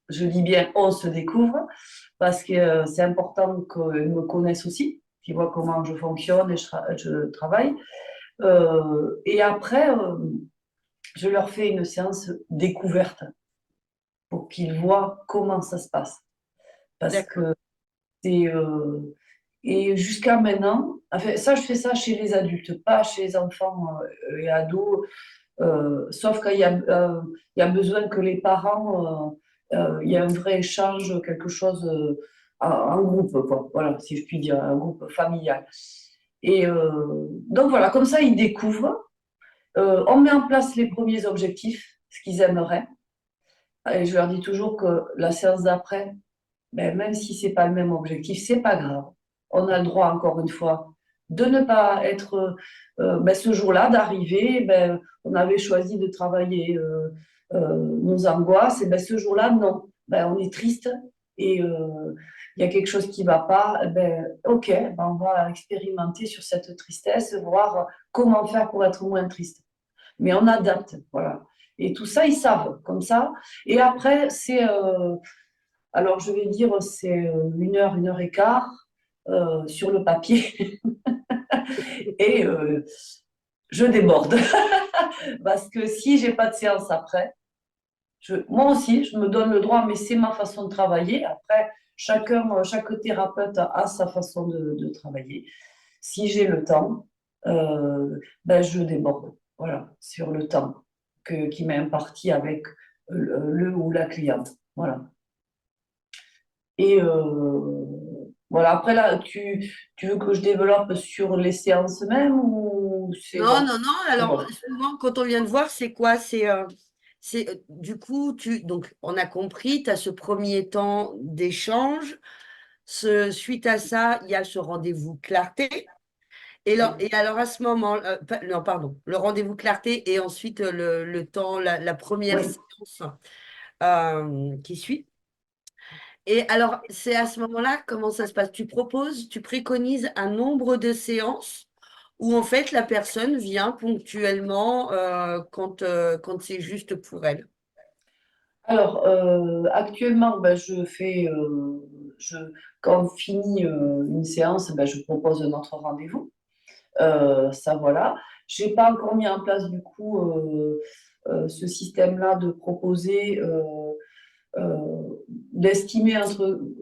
Je dis bien on se découvre parce que c'est important qu'ils me connaissent aussi, qu'ils voient comment je fonctionne et je travaille. Et après, je leur fais une séance découverte pour qu'ils voient comment ça se passe. Parce D'accord. que c'est. Et jusqu'à maintenant, enfin, ça, je fais ça chez les adultes, pas chez les enfants et ados, sauf il y a besoin que les parents, il y a un vrai échange, quelque chose en groupe, quoi. Voilà, si je puis dire, un groupe familial. Et donc voilà, comme ça, ils découvrent. On met en place les premiers objectifs, ce qu'ils aimeraient. Et je leur dis toujours que la séance d'après, ben, même si c'est pas le même objectif, c'est pas grave. On a le droit, encore une fois, de ne pas être ben, ce jour-là, d'arriver. Ben, on avait choisi de travailler nos angoisses, et ben, ce jour-là, non. Ben, on est triste et il y a quelque chose qui ne va pas. Eh ben, ok, ben, on va expérimenter sur cette tristesse, voir comment faire pour être moins triste. Mais on adapte, voilà. Et tout ça, ils savent comme ça. Et après, alors je vais dire, c'est 1 heure et quart sur le papier. Et je déborde. Parce que si j'ai pas de séance après, moi aussi, je me donne le droit, mais c'est ma façon de travailler. Après, chaque thérapeute a sa façon de travailler. Si j'ai le temps, ben, je déborde. Voilà, sur le temps qui m'est imparti avec le ou la cliente. Voilà. Et voilà, après là, tu veux que je développe sur les séances même ou c'est Non, bon? non, non. C'est Alors, bon. souvent, quand on vient de voir, c'est quoi? Du coup, donc, on a compris, tu as ce premier temps d'échange. Suite à ça, il y a ce rendez-vous clarté. Et alors, à ce moment, non, pardon, le rendez-vous clarté et ensuite le temps, la première Oui. séance qui suit. Et alors, c'est à ce moment-là, comment ça se passe? Tu préconises un nombre de séances où en fait la personne vient ponctuellement quand c'est juste pour elle. Alors, actuellement, ben, je, quand on finit une séance, ben, je propose un autre rendez-vous. Ça, voilà. Je n'ai pas encore mis en place, du coup, ce système-là de proposer, d'estimer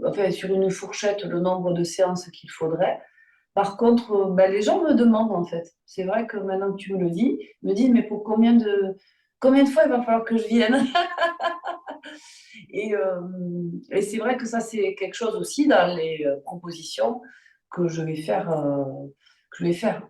enfin, sur une fourchette le nombre de séances qu'il faudrait. Par contre, ben, les gens me demandent en fait. C'est vrai que maintenant que tu me le dis, ils me disent, mais pour combien de fois il va falloir que je vienne? Et, et c'est vrai que ça, c'est quelque chose aussi dans les propositions que je vais faire. Que je vais faire.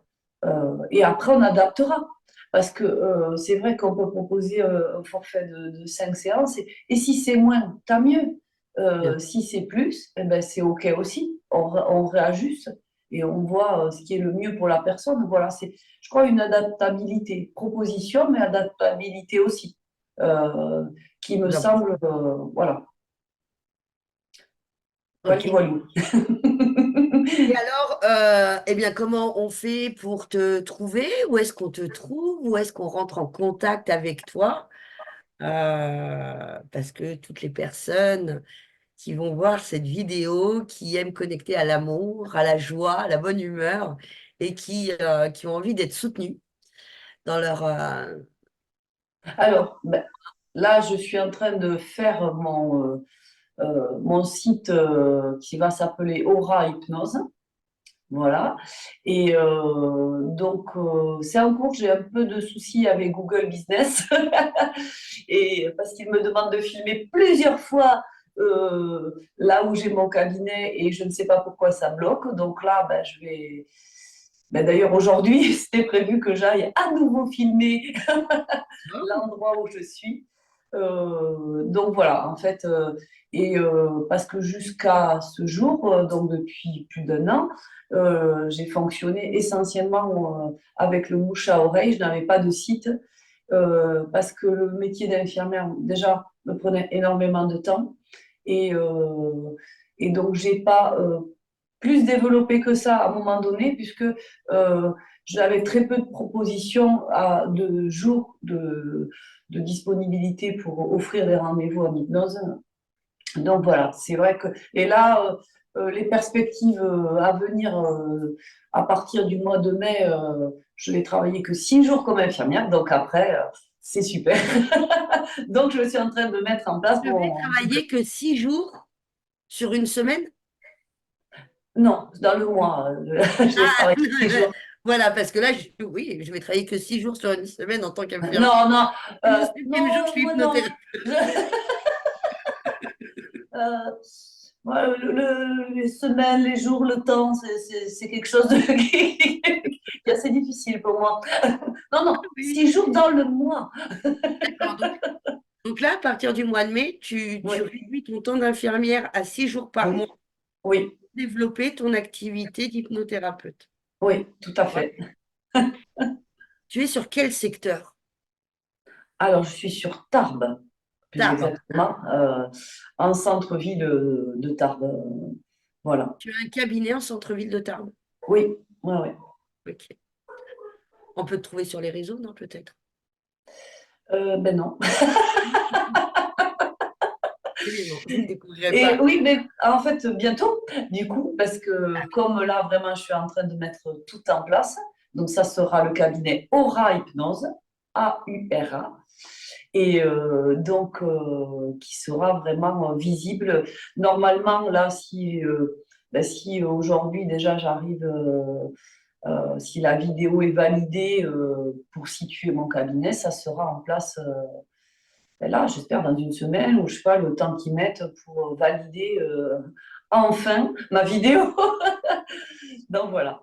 Et après, on adaptera. Parce que c'est vrai qu'on peut proposer un forfait de 5 séances. Et si c'est moins, tant mieux. Bien. Si c'est plus, eh ben, c'est OK aussi. On réajuste. et on voit ce qui est le mieux pour la personne. Voilà, c'est, je crois, une adaptabilité, proposition, mais adaptabilité aussi, euh, qui me semble, voilà, voilà, OK. voilà. Et alors, eh bien, comment on fait pour te trouver? Où est-ce qu'on te trouve? Où est-ce qu'on rentre en contact avec toi? Parce que toutes les personnes qui vont voir cette vidéo, qui aiment connecter à l'amour, à la joie, à la bonne humeur et qui ont envie d'être soutenues dans leur... Alors, ben, là, je suis en train de faire mon site qui va s'appeler Aura Hypnose. Voilà. Et donc, c'est en cours, j'ai un peu de soucis avec Google Business, et parce qu'il me demande de filmer plusieurs fois là où j'ai mon cabinet et je ne sais pas pourquoi ça bloque. Donc là, ben, je vais. Ben, d'ailleurs, aujourd'hui, c'était prévu que j'aille à nouveau filmer l'endroit où je suis. Donc voilà, en fait, parce que jusqu'à ce jour, donc depuis plus d'un an, j'ai fonctionné essentiellement avec le bouche à oreille. Je n'avais pas de site parce que le métier d'infirmière déjà me prenait énormément de temps et, euh, et donc j'ai pas plus développé que ça à un moment donné puisque j'avais très peu de propositions de jours de disponibilité pour offrir des rendez-vous en hypnose. Donc voilà, c'est vrai que. Et là, les perspectives à venir à partir du mois de mai, je vais travailler que 6 jours comme infirmière, donc après, c'est super. Donc je suis en train de mettre en place Je vais mon. travailler que 6 jours sur une semaine. Non, dans le mois, je vais Ah, travailler 6 jours. voilà, parce que là, oui, je vais travailler que 6 jours sur une semaine en tant qu'infirmière. Non, non, Le 7e jour, je non, suis moi non. hypnothérapeute. Euh, moi, les semaines, les jours, le temps, c'est quelque chose qui est assez difficile pour moi. Non, non, Oui. 6 jours dans le mois. D'accord. Donc là, à partir du mois de mai, tu Oui, réduis ton temps d'infirmière à 6 jours par mois oui, oui, pour développer ton activité d'hypnothérapeute. oui, tout à Ouais. fait. Tu es sur quel secteur? Alors, je suis sur Tarbes, plus Tarbes. exactement, en centre-ville de Tarbes. Voilà. Tu as un cabinet en centre-ville de Tarbes. Oui, oui, oui. Ok. On peut te trouver sur les réseaux, non, peut-être? Ben non. Oui, non, je ne découvrirai Et pas. oui, mais en fait, bientôt, du coup, parce que comme là, vraiment, je suis en train de mettre tout en place, donc ça sera le cabinet Aura Hypnose, AURA, et donc qui sera vraiment visible. Normalement, là, si aujourd'hui déjà j'arrive, si la vidéo est validée pour situer mon cabinet, ça sera en place. Ben là, j'espère dans une semaine ou je sais pas le temps qu'ils mettent pour valider enfin ma vidéo. Donc voilà.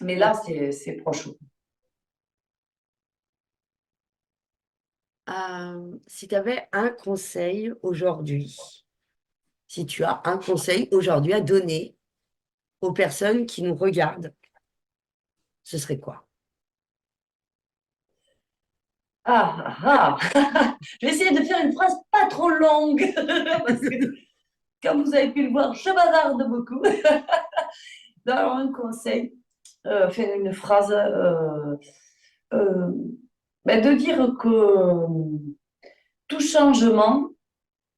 Mais là, Ok. c'est proche. Si tu avais un conseil aujourd'hui, si tu as un conseil aujourd'hui à donner aux personnes qui nous regardent, ce serait quoi? Ah, ah, ah. Je vais essayer de faire une phrase pas trop longue parce que comme vous avez pu le voir, je bavarde beaucoup. Alors, un conseil, faire une phrase, euh, ben, de dire que tout changement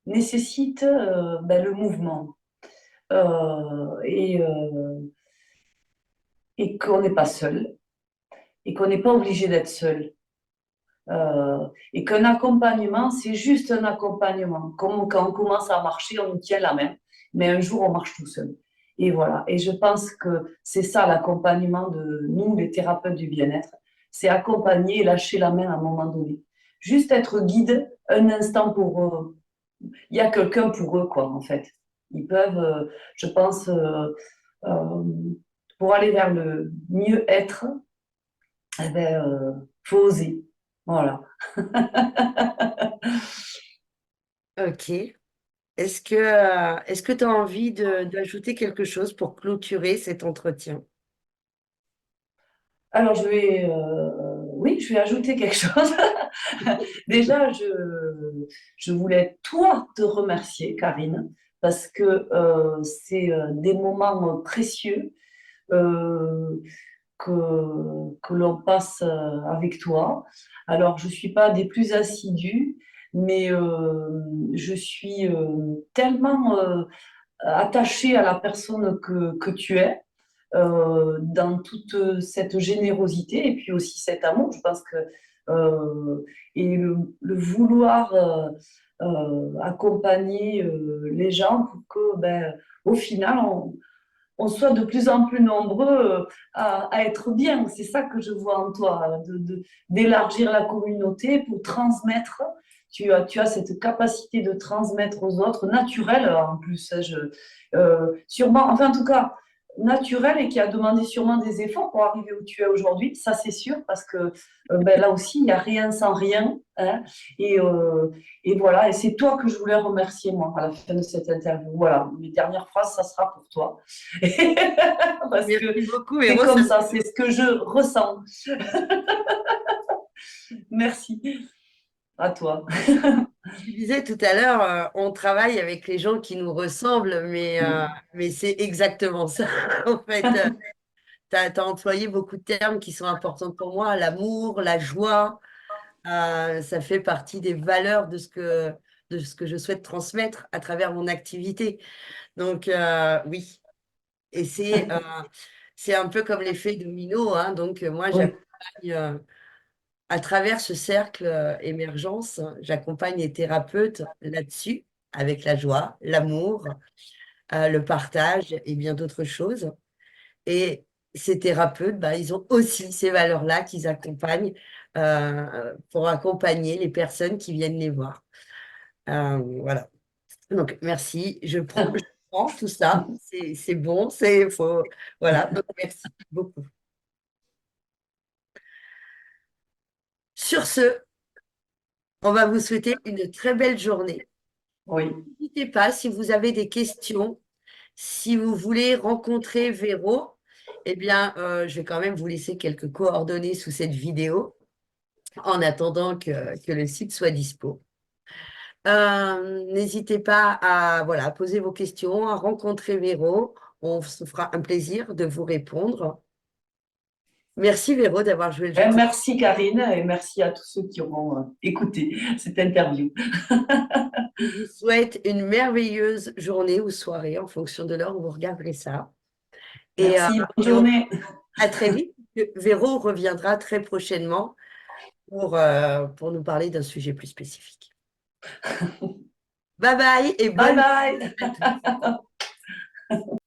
nécessite ben, le mouvement. Et qu'on n'est pas seul et qu'on n'est pas obligé d'être seul. Et qu'un accompagnement, c'est juste un accompagnement. Comme quand on commence à marcher, on nous tient la main, mais un jour, on marche tout seul. Et voilà. Et je pense que c'est ça l'accompagnement de nous, les thérapeutes du bien-être. C'est accompagner et lâcher la main à un moment donné. Juste être guide un instant pour eux. Il y a quelqu'un pour eux, quoi, en fait. Ils peuvent, je pense, euh, pour aller vers le mieux-être, eh ben, faut oser. Voilà. Ok. Est-ce que tu as envie d'ajouter quelque chose pour clôturer cet entretien? Alors, oui, je vais ajouter quelque chose. Déjà, je voulais, toi, te remercier, Karine, parce que c'est des moments précieux euh, que l'on passe avec toi. Alors, je ne suis pas des plus assidus, mais je suis tellement attachée à la personne que tu es dans toute cette générosité et puis aussi cet amour. Je pense que et le vouloir accompagner les gens pour que, ben, au final, on soit de plus en plus nombreux à être bien. C'est ça que je vois en toi, hein, d'élargir la communauté pour transmettre. Tu as cette capacité de transmettre aux autres, naturelle en plus. Hein, sûrement, enfin en tout cas, naturel et qui a demandé sûrement des efforts pour arriver où tu es aujourd'hui. Ça, c'est sûr, parce que ben, là aussi, il n'y a rien sans rien. Hein, et, euh, et voilà, et c'est toi que je voulais remercier, moi, à la fin de cette interview. Voilà, mes dernières phrases, ça sera pour toi. Parce que Merci beaucoup, c'est Véro. comme ça, c'est ce que je ressens. Merci à toi. Je disais tout à l'heure, on travaille avec les gens qui nous ressemblent, mais c'est exactement ça. En fait, tu as employé beaucoup de termes qui sont importants pour moi, l'amour, la joie. Ça fait partie des valeurs de ce que je souhaite transmettre à travers mon activité. Donc, oui. Et c'est un peu comme l'effet domino, hein. Donc, moi, Oui, j'accompagne, à travers ce cercle émergence, j'accompagne les thérapeutes là-dessus, avec la joie, l'amour, le partage et bien d'autres choses. Et ces thérapeutes, bah, ils ont aussi ces valeurs-là qu'ils accompagnent pour accompagner les personnes qui viennent les voir. Voilà. Donc, merci. Je prends tout ça. C'est bon, c'est faux. Voilà. Donc, merci beaucoup. Sur ce, on va vous souhaiter une très belle journée. oui. N'hésitez pas si vous avez des questions, si vous voulez rencontrer Véro, eh bien, je vais quand même vous laisser quelques coordonnées sous cette vidéo en attendant que le site soit dispo. N'hésitez pas à voilà, poser vos questions, à rencontrer Véro. On se fera un plaisir de vous répondre. Merci Véro d'avoir joué le jeu. Ben, merci Karine et merci à tous ceux qui auront écouté cette interview. Je vous souhaite une merveilleuse journée ou soirée en fonction de l'heure où vous regarderez ça. Et, Merci, bonne et on journée. à très vite. Véro reviendra très prochainement pour nous parler d'un sujet plus spécifique. Bye bye et Bye bonne journée bye. à tous.